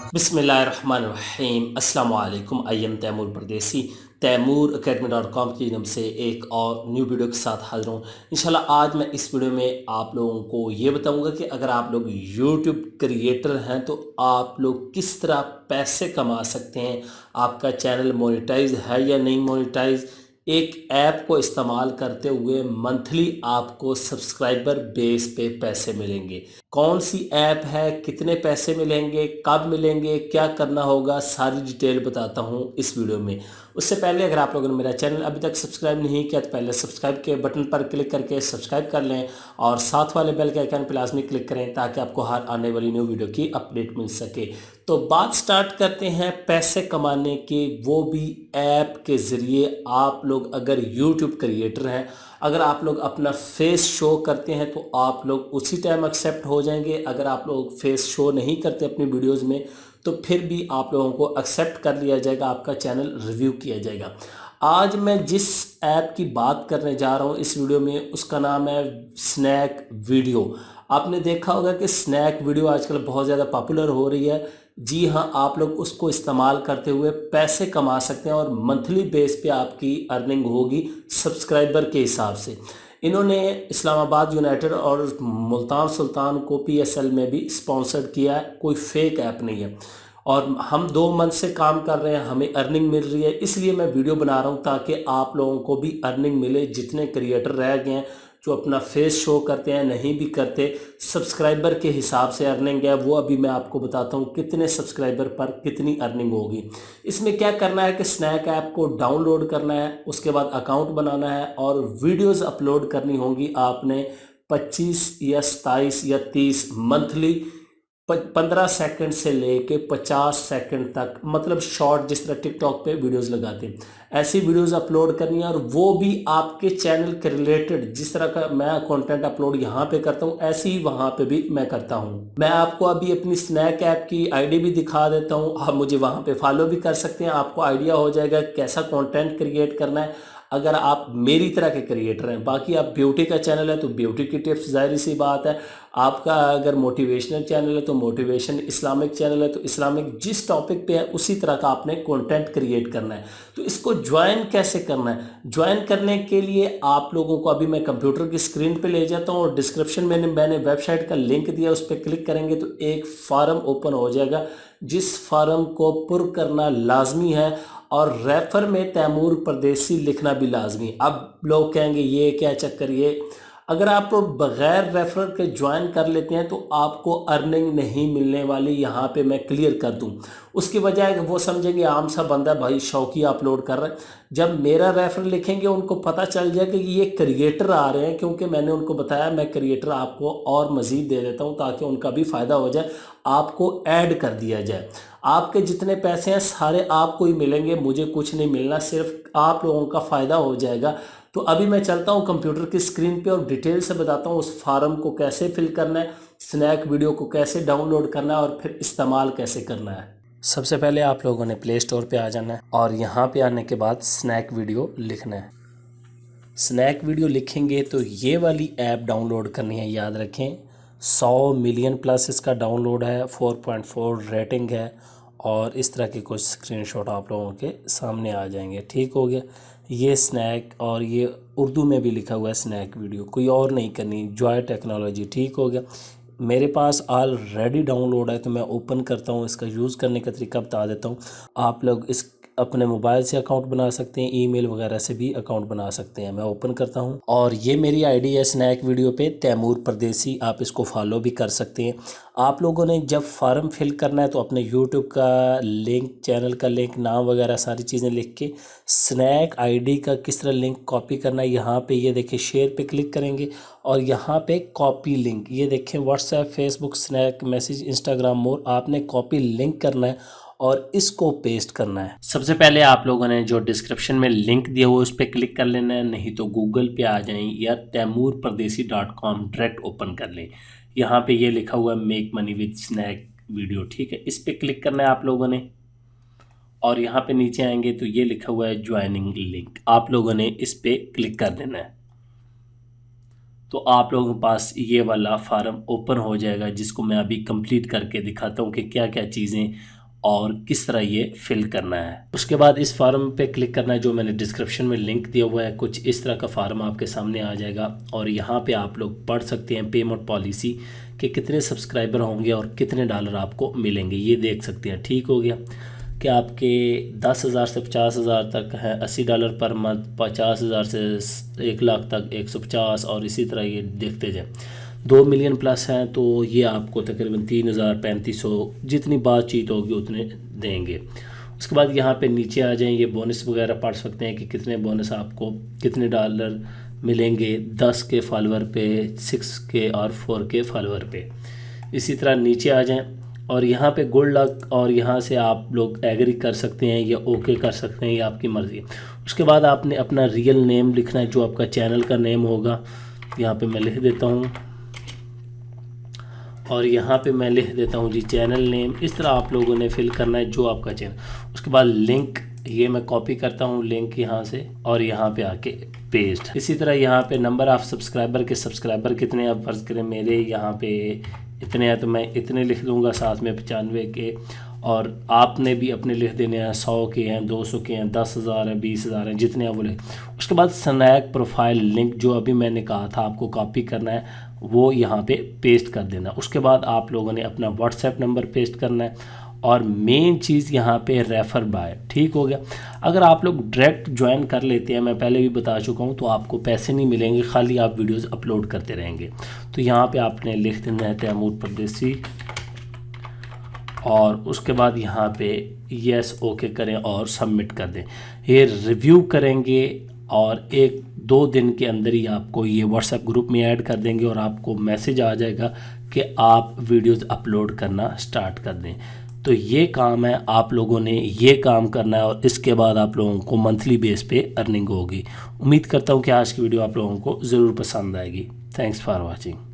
बिस्मिल्लाहिर्रहमानिर्रहीम अस्सलाम वालेकुम। आई एम तैमूर परदेसी तैमूर academy.com की नाम से एक और न्यू वीडियो के साथ हाजिर हूँ। इंशाल्लाह आज मैं इस वीडियो में आप लोगों को ये बताऊंगा कि अगर आप लोग यूट्यूब क्रिएटर हैं तो आप लोग किस तरह पैसे कमा सकते हैं। आपका चैनल मोनेटाइज है या नहीं मोनेटाइज, एक ऐप को इस्तेमाल करते हुए मंथली आपको सब्सक्राइबर बेस पे पैसे मिलेंगे। कौन सी ऐप है, कितने पैसे मिलेंगे, कब मिलेंगे, क्या करना होगा, सारी डिटेल बताता हूँ इस वीडियो में। उससे पहले अगर आप लोगों ने मेरा चैनल अभी तक सब्सक्राइब नहीं किया तो पहले सब्सक्राइब के बटन पर क्लिक करके सब्सक्राइब कर लें और साथ वाले बेल के आइकन पर लाजमी क्लिक करें ताकि आपको हर आने वाली न्यू वीडियो की अपडेट मिल सके। तो बात स्टार्ट करते हैं पैसे कमाने की, वो भी ऐप के ज़रिए। आप लोग अगर यूट्यूब क्रिएटर हैं, अगर आप लोग अपना फेस शो करते हैं तो आप लोग उसी टाइम एक्सेप्ट हो जाएंगे। अगर आप लोग फेस शो नहीं करते अपनी वीडियोस में तो फिर भी आप लोगों को एक्सेप्ट कर लिया जाएगा, आपका चैनल रिव्यू किया जाएगा। आज मैं जिस ऐप की बात करने जा रहा हूँ इस वीडियो में उसका नाम है स्नैक वीडियो। आपने देखा होगा कि स्नैक वीडियो आजकल बहुत ज़्यादा पॉपुलर हो रही है। जी हाँ, आप लोग उसको इस्तेमाल करते हुए पैसे कमा सकते हैं और मंथली बेस पे आपकी अर्निंग होगी सब्सक्राइबर के हिसाब से। इन्होंने इस्लामाबाद यूनाइटेड और मुल्तान सुल्तान को पीएसएल में भी स्पॉन्सर्ड किया है, कोई फेक ऐप नहीं है। और हम 2 मंथ से काम कर रहे हैं, हमें अर्निंग मिल रही है, इसलिए मैं वीडियो बना रहा हूँ ताकि आप लोगों को भी अर्निंग मिले। जितने क्रिएटर रह गए हैं जो अपना फेस शो करते हैं, नहीं भी करते, सब्सक्राइबर के हिसाब से अर्निंग है, वो अभी मैं आपको बताता हूँ कितने सब्सक्राइबर पर कितनी अर्निंग होगी। इसमें क्या करना है कि स्नैक ऐप को डाउनलोड करना है, उसके बाद अकाउंट बनाना है और वीडियोस अपलोड करनी होंगी आपने 25 या 27 या 30 मंथली। 15 सेकंड से लेके 50 सेकंड तक, मतलब शॉर्ट, जिस तरह टिकटॉक पे वीडियोस लगाते हैं ऐसी वीडियोस अपलोड करनी है। और वो भी आपके चैनल के रिलेटेड, जिस तरह का मैं कंटेंट अपलोड यहाँ पे करता हूँ ऐसे ही वहाँ पे भी मैं करता हूँ। मैं आपको अभी अपनी स्नैक ऐप की आईडी भी दिखा देता हूँ, आप मुझे वहाँ पे फॉलो भी कर सकते हैं। आपको आइडिया हो जाएगा कैसा कंटेंट क्रिएट करना है अगर आप मेरी तरह के क्रिएटर हैं। बाकी आप ब्यूटी का चैनल है तो ब्यूटी की टिप्स, जाहिर सी बात है। आपका अगर मोटिवेशनल चैनल है तो मोटिवेशन, इस्लामिक चैनल है तो इस्लामिक, जिस टॉपिक पे है उसी तरह का आपने कंटेंट क्रिएट करना है। तो इसको ज्वाइन कैसे करना है? ज्वाइन करने के लिए आप लोगों को अभी मैं कंप्यूटर की स्क्रीन पे ले जाता हूँ और डिस्क्रिप्शन में मैंने वेबसाइट का लिंक दिया, उस पर क्लिक करेंगे तो एक फार्म ओपन हो जाएगा जिस फार्म को पुर करना लाजमी है और रेफर में तैमूर परदेसी लिखना भी लाजमी। अब लोग कहेंगे ये क्या चक्कर, ये अगर आप बगैर रेफर के ज्वाइन कर लेते हैं तो आपको अर्निंग नहीं मिलने वाली। यहाँ पे मैं क्लियर कर दूँ, उसकी वजह है कि वो समझेंगे आम सा बंदा भाई शौकी अपलोड कर रहा है। जब मेरा रेफर लिखेंगे उनको पता चल जाए कि ये क्रिएटर आ रहे हैं, क्योंकि मैंने उनको बताया मैं क्रिएटर आपको और मज़ीद दे देता हूँ ताकि उनका भी फ़ायदा हो जाए, आपको ऐड कर दिया जाए। आपके जितने पैसे हैं सारे आपको ही मिलेंगे, मुझे कुछ नहीं मिलना, सिर्फ आप लोगों का फ़ायदा हो जाएगा। तो अभी मैं चलता हूँ कंप्यूटर की स्क्रीन पे और डिटेल से बताता हूँ उस फार्म को कैसे फिल करना है, स्नैक वीडियो को कैसे डाउनलोड करना है और फिर इस्तेमाल कैसे करना है। सबसे पहले आप लोगों ने प्ले स्टोर पे आ जाना है और यहाँ पे आने के बाद स्नैक वीडियो लिखना है। स्नैक वीडियो लिखेंगे तो ये वाली ऐप डाउनलोड करनी है, याद रखें। 100 मिलियन प्लस इसका डाउनलोड है, 4.4 रेटिंग है और इस तरह के कुछ स्क्रीनशॉट आप लोगों के सामने आ जाएंगे। ठीक हो गया, ये स्नैक, और ये उर्दू में भी लिखा हुआ है स्नैक वीडियो, कोई और नहीं करनी, जॉय टेक्नोलॉजी। ठीक हो गया, मेरे पास ऑलरेडी डाउनलोड है तो मैं ओपन करता हूँ, इसका यूज़ करने का तरीका बता देता हूँ। आप लोग इस अपने मोबाइल से अकाउंट बना सकते हैं, ईमेल वगैरह से भी अकाउंट बना सकते हैं। मैं ओपन करता हूं और ये मेरी आईडी है स्नैक वीडियो पे तैमूर परदेसी, आप इसको फॉलो भी कर सकते हैं। आप लोगों ने जब फॉर्म फिल करना है तो अपने यूट्यूब का लिंक, चैनल का लिंक, नाम वगैरह सारी चीज़ें लिख के स्नैक आईडी का किस तरह लिंक कॉपी करना है, यहाँ पे ये देखिए शेयर पे क्लिक करेंगे और यहाँ पे कॉपी लिंक, ये देखें WhatsApp, Facebook, snack message, Instagram more, आपने कॉपी लिंक करना है और इसको पेस्ट करना है। सबसे पहले आप लोगों ने जो डिस्क्रिप्शन में लिंक दिया हुआ उस पर क्लिक कर लेना है, नहीं तो गूगल पे आ जाएं या taimurpardesi.com डायरेक्ट ओपन कर लें। यहाँ पे ये लिखा हुआ है make money with Snack Video, ठीक है, इस पर क्लिक करना है आप लोगों ने और यहाँ पे नीचे आएंगे तो ये लिखा हुआ है ज्वाइनिंग लिंक, आप लोगों ने इस पर क्लिक कर देना है। तो आप लोगों के पास ये वाला फार्म ओपन हो जाएगा जिसको मैं अभी कंप्लीट करके दिखाता हूँ कि क्या क्या चीज़ें और किस तरह ये फिल करना है। उसके बाद इस फार्म पे क्लिक करना है, जो मैंने डिस्क्रिप्शन में लिंक दिया हुआ है। कुछ इस तरह का फार्म आपके सामने आ जाएगा और यहाँ पे आप लोग पढ़ सकते हैं पेमेंट पॉलिसी कि कितने सब्सक्राइबर होंगे और कितने डॉलर आपको मिलेंगे, ये देख सकते हैं। ठीक हो गया कि आपके 10,000 से 50,000 तक है $80 पर मंथ, 50,000 से 1 लाख तक 150, और इसी तरह ये देखते जाए। 2 मिलियन प्लस हैं तो ये आपको तकरीबन 3,000-3,500 जितनी बातचीत होगी उतने देंगे। उसके बाद यहाँ पे नीचे आ जाएं, ये बोनस वगैरह पढ़ सकते हैं कि कितने बोनस आपको कितने डॉलर मिलेंगे 10 के फॉलोअर पे, 6 के और 4 के फॉलोअर पे। इसी तरह नीचे आ जाएं और यहाँ पे गुड लक, और यहाँ से आप लोग एग्री कर सकते हैं या ओके कर सकते हैं, ये आपकी मर्ज़ी है। उसके बाद आपने अपना रियल नेम लिखना है, जो आपका चैनल का नेम होगा। यहाँ पे मैं लिख देता हूँ और यहाँ पे मैं लिख देता हूँ जी चैनल नेम। इस तरह आप लोगों ने फिल करना है जो आपका चैनल। उसके बाद लिंक, ये मैं कॉपी करता हूँ लिंक यहाँ से और यहाँ पे आके पेस्ट। इसी तरह यहाँ पे नंबर ऑफ़ सब्सक्राइबर के, सब्सक्राइबर कितने, आप फर्ज करें मेरे यहाँ पे इतने हैं तो मैं इतने लिख दूँगा, साथ में 95 के, और आपने भी अपने लिख देने हैं। 100 के हैं, 200 के हैं, 10,000 हैं, 20,000 हैं, जितने हैं वो लिख। उसके बाद स्नैक प्रोफाइल लिंक जो अभी मैंने कहा था आपको कॉपी करना है, वो यहाँ पे पेस्ट कर देना। उसके बाद आप लोगों ने अपना व्हाट्सएप नंबर पेस्ट करना है और मेन चीज़ यहाँ पे रेफ़र बाय। ठीक हो गया। अगर आप लोग डायरेक्ट ज्वाइन कर लेते हैं, मैं पहले भी बता चुका हूँ, तो आपको पैसे नहीं मिलेंगे, खाली आप वीडियोस अपलोड करते रहेंगे। तो यहाँ पे आपने लिख देना है तैमूर परदेसी और उसके बाद यहाँ पे यस ओके करें और सबमिट कर दें। ये रिव्यू करेंगे और 1-2 दिन के अंदर ही आपको ये व्हाट्सएप ग्रुप में ऐड कर देंगे और आपको मैसेज आ जाएगा कि आप वीडियोस अपलोड करना स्टार्ट कर दें। तो ये काम है, आप लोगों ने ये काम करना है और इसके बाद आप लोगों को मंथली बेस पे अर्निंग होगी। उम्मीद करता हूँ कि आज की वीडियो आप लोगों को ज़रूर पसंद आएगी। Thanks for watching.